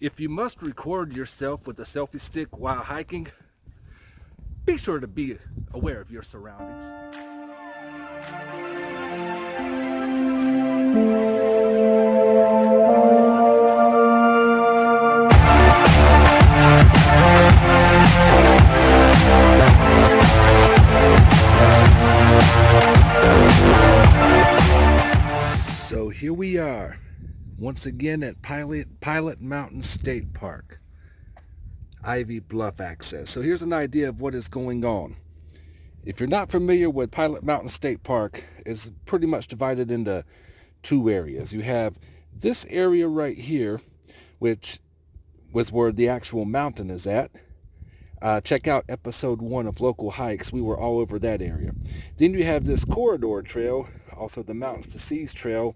If you must record yourself with a selfie stick while hiking, be sure to be aware of your surroundings. So here we are, once again at Pilot Mountain State Park, Ivy Bluff access. So here's an idea of what is going on. If you're not familiar with Pilot Mountain State Park, it's pretty much divided into two areas. You have this area right here, which was where the actual mountain is at. Check out episode 1 of Local Hikes. We were all over that area. Then you have this corridor trail, also the Mountains to Seas Trail,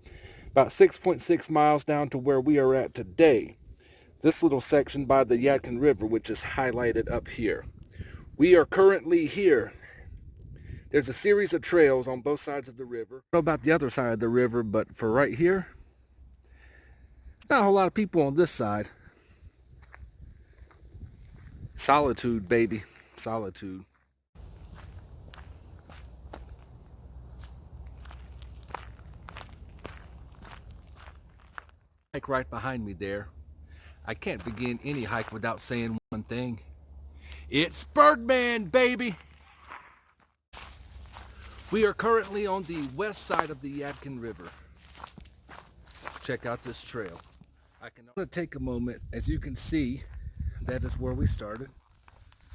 about 6.6 miles down to where we are at today. This little section by the Yadkin River, which is highlighted up here. We are currently here. There's a series of trails on both sides of the river. I don't know about the other side of the river, but for right here, there's not a whole lot of people on this side. Solitude, baby. Solitude. Hike right behind me there. I can't begin any hike without saying one thing. It's Birdman, baby! We are currently on the west side of the Yadkin River. Check out this trail. I'm going to take a moment. As you can see, that is where we started.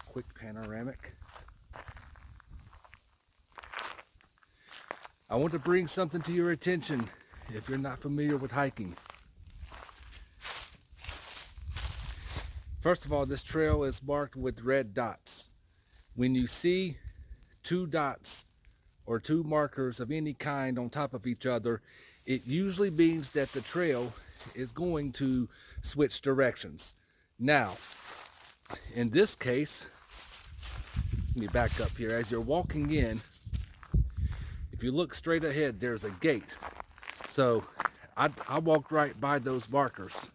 Quick panoramic. I want to bring something to your attention if you're not familiar with hiking. First of all, this trail is marked with red dots. When you see two dots or two markers of any kind on top of each other, it usually means that the trail is going to switch directions. Now, in this case, let me back up here. As you're walking in, if you look straight ahead, there's a gate. So I walked right by those markers.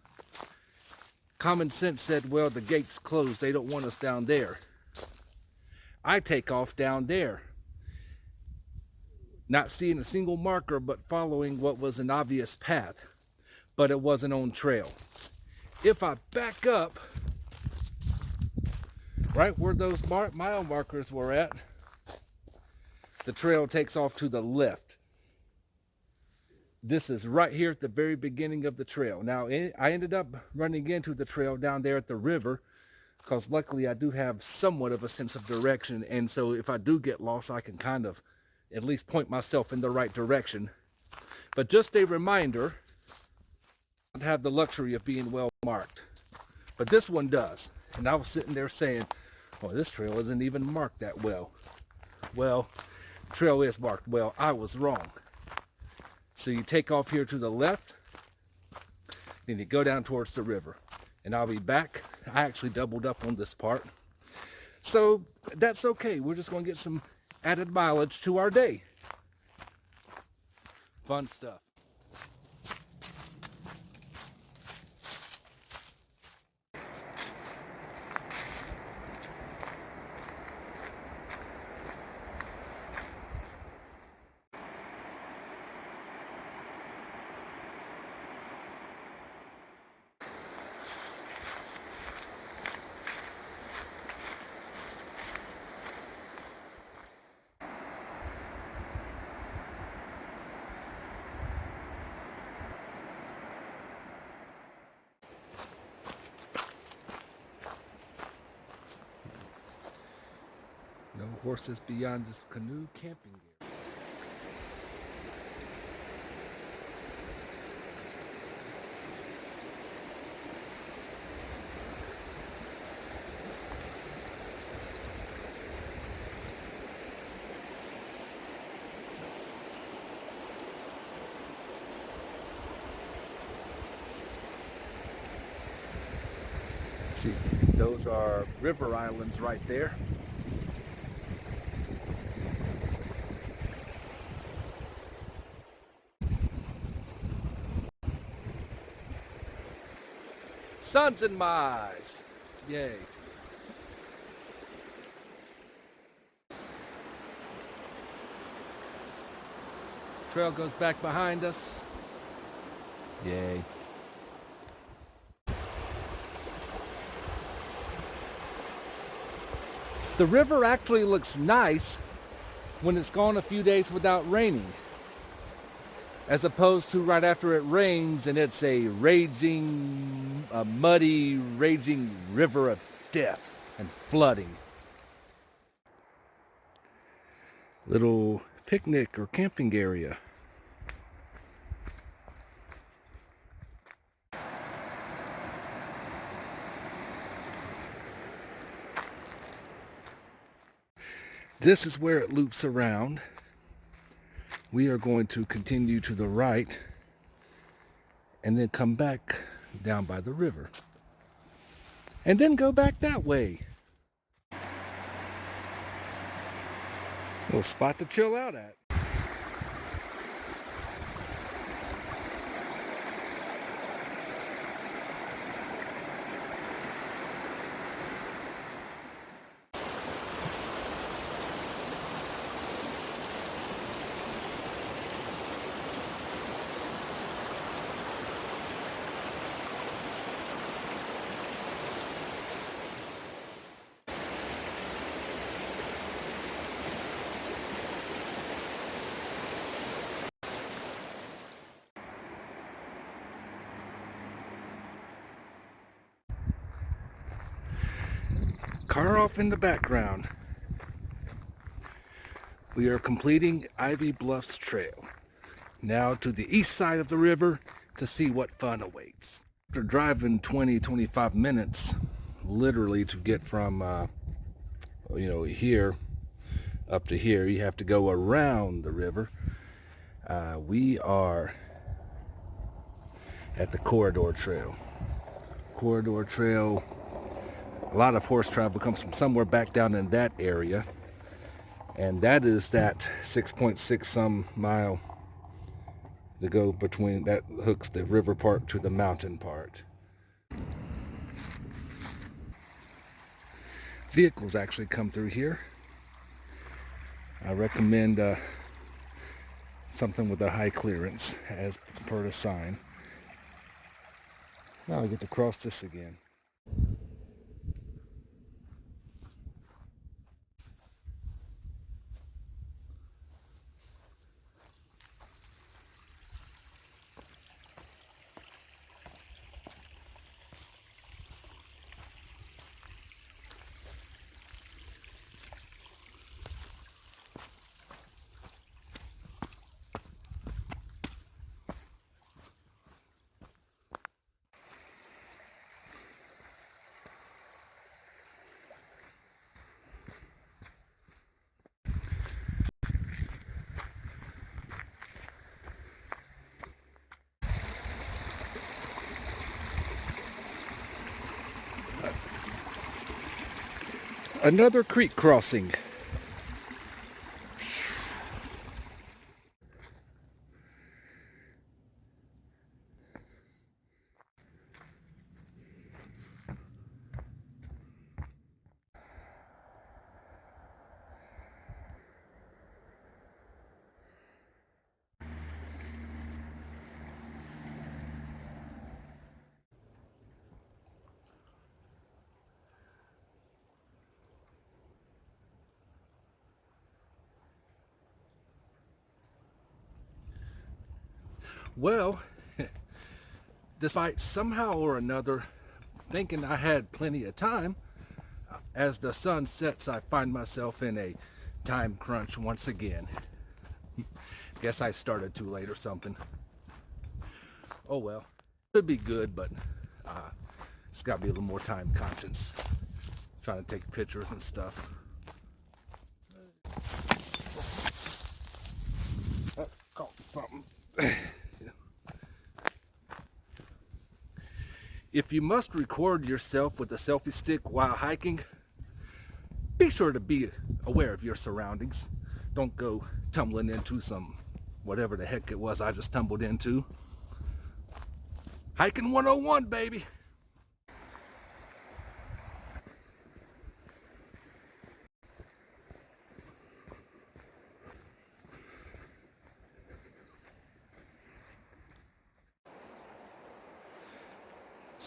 Common sense said, well, the gate's closed. They don't want us down there. I take off down there, not seeing a single marker, but following what was an obvious path, but it wasn't on trail. If I back up, right where those mile markers were at, the trail takes off to the left. This is right here at the very beginning of the trail. Now, I ended up running into the trail down there at the river because luckily I do have somewhat of a sense of direction. And so if I do get lost, I can kind of at least point myself in the right direction. But just a reminder, I don't have the luxury of being well marked. But this one does. And I was sitting there saying, oh, this trail isn't even marked that well. Well, the trail is marked well. I was wrong. So you take off here to the left, then you go down towards the river. And I'll be back. I actually doubled up on this part. So that's okay. We're just going to get some added mileage to our day. Fun stuff. No horses beyond this canoe camping gear. See, those are river islands right there. sun's in my eyes. Yay. Trail goes back behind us. Yay. The river actually looks nice when it's gone a few days without raining, as opposed to right after it rains and it's a muddy, raging river of death and flooding. Little picnic or camping area. This is where it loops around. We are going to continue to the right and then come back down by the river. And then go back that way. Little spot to chill out at. Car off in the background. We are completing Ivy Bluffs Trail. Now to the east side of the river to see what fun awaits. After driving 20-25 minutes, literally to get from here up to here, you have to go around the river. We are at the Corridor Trail. Corridor Trail, a lot of horse travel comes from somewhere back down in that area, and that is that 6.6 some mile to go between, that hooks the river part to the mountain part. Vehicles actually come through here. I recommend something with a high clearance as per the sign. Now I get to cross this again. Another creek crossing. Well, despite somehow or another thinking I had plenty of time, as the sun sets, I find myself in a time crunch once again. Guess I started too late or something. Oh well, could be good, but it's got to be a little more time conscious. Trying to take pictures and stuff. Caught something. If you must record yourself with a selfie stick while hiking, be sure to be aware of your surroundings. Don't go tumbling into some whatever the heck it was I just tumbled into. Hiking 101, baby.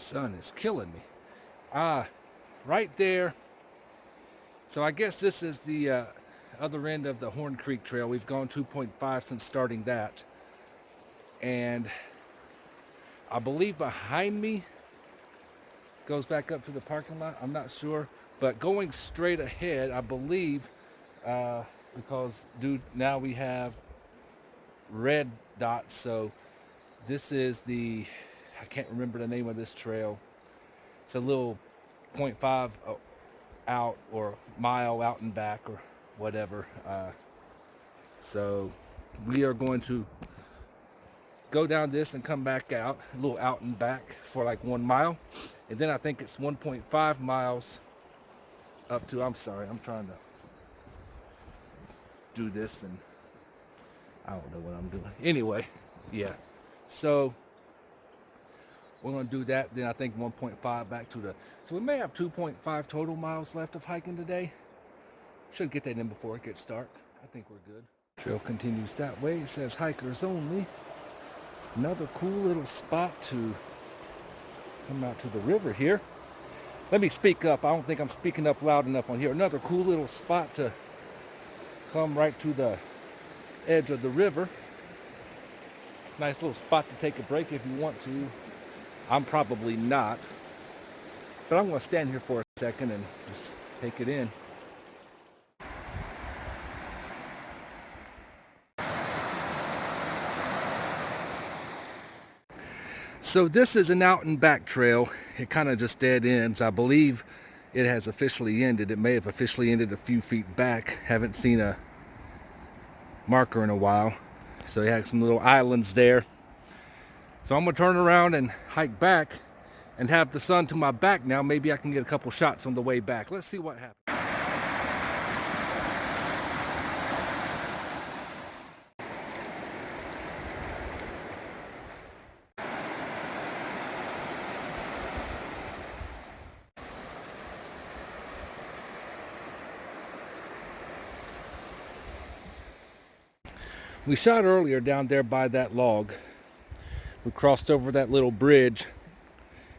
Sun is killing me. Right there. So I guess this is the other end of the Horn Creek Trail. We've gone 2.5 since starting that. And I believe behind me goes back up to the parking lot. I'm not sure. But going straight ahead, I believe, because now we have red dots. So this is I can't remember the name of this trail. It's a little 0.5 out or mile out and back or whatever. So we are going to go down this and come back out, a little out and back for like 1 mile. And then I think it's 1.5 miles up to, I'm sorry, I'm trying to do this and I don't know what I'm doing. Anyway, yeah. So we're going to do that. Then I think 1.5 back to so we may have 2.5 total miles left of hiking today. Should get that in before it gets dark. I think we're good. Trail continues that way. It says hikers only. Another cool little spot to come out to the river here. Let me speak up. I don't think I'm speaking up loud enough on here. Another cool little spot to come right to the edge of the river. Nice little spot to take a break if you want to. I'm probably not. But I'm going to stand here for a second and just take it in. So this is an out and back trail. It kind of just dead ends. I believe it has officially ended. It may have officially ended a few feet back. Haven't seen a marker in a while. So it had some little islands there. So I'm going to turn around and hike back and have the sun to my back now. Maybe I can get a couple shots on the way back. Let's see what happens. We shot earlier down there by that log. We crossed over that little bridge,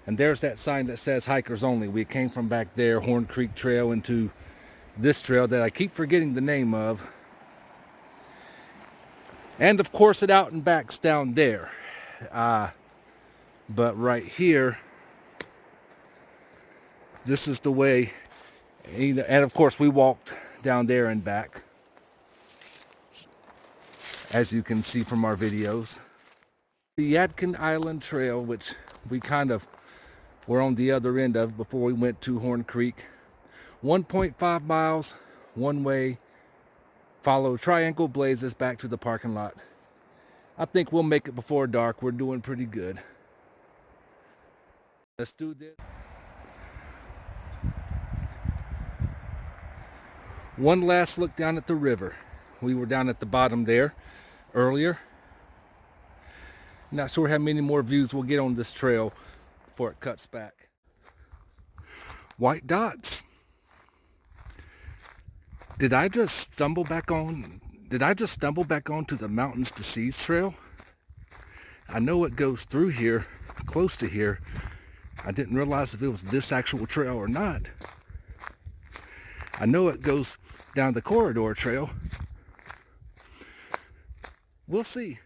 and there's that sign that says hikers only. We came from back there, Horn Creek Trail, into this trail that I keep forgetting the name of. And of course it out and backs down there. But right here, this is the way, and of course we walked down there and back, as you can see from our videos. The Yadkin Island Trail, which we kind of were on the other end of before we went to Horn Creek. 1.5 miles, one way, follow Triangle Blazes back to the parking lot. I think we'll make it before dark. We're doing pretty good. Let's do this. One last look down at the river. We were down at the bottom there earlier. Not sure how many more views we'll get on this trail before it cuts back. White dots. Did I just stumble back onto the Mountains to Seas trail? I know it goes through here, close to here. I didn't realize if it was this actual trail or not. I know it goes down the corridor trail. We'll see.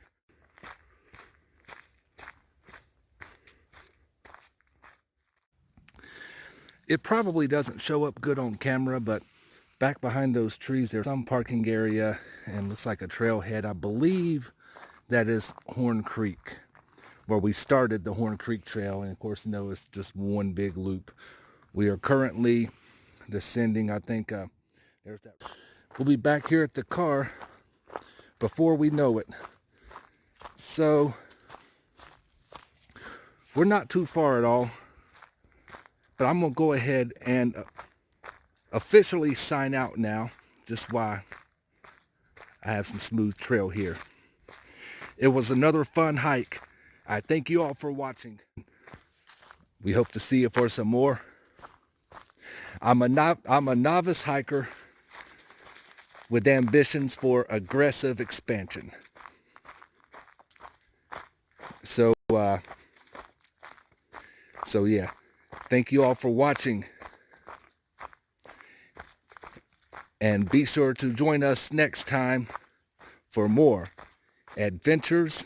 It probably doesn't show up good on camera, but back behind those trees there's some parking area and looks like a trailhead. I believe that is Horn Creek, where we started the Horn Creek Trail, and of course, no, it's just one big loop. We are currently descending. I think there's that. We'll be back here at the car before we know it. So we're not too far at all, but I'm gonna go ahead and officially sign out now, just why I have some smooth trail here. It was another fun hike. I thank you all for watching. We hope to see you for some more. I'm a novice hiker with ambitions for aggressive expansion. So So yeah, thank you all for watching. And be sure to join us next time for more adventures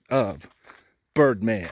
of Birdman.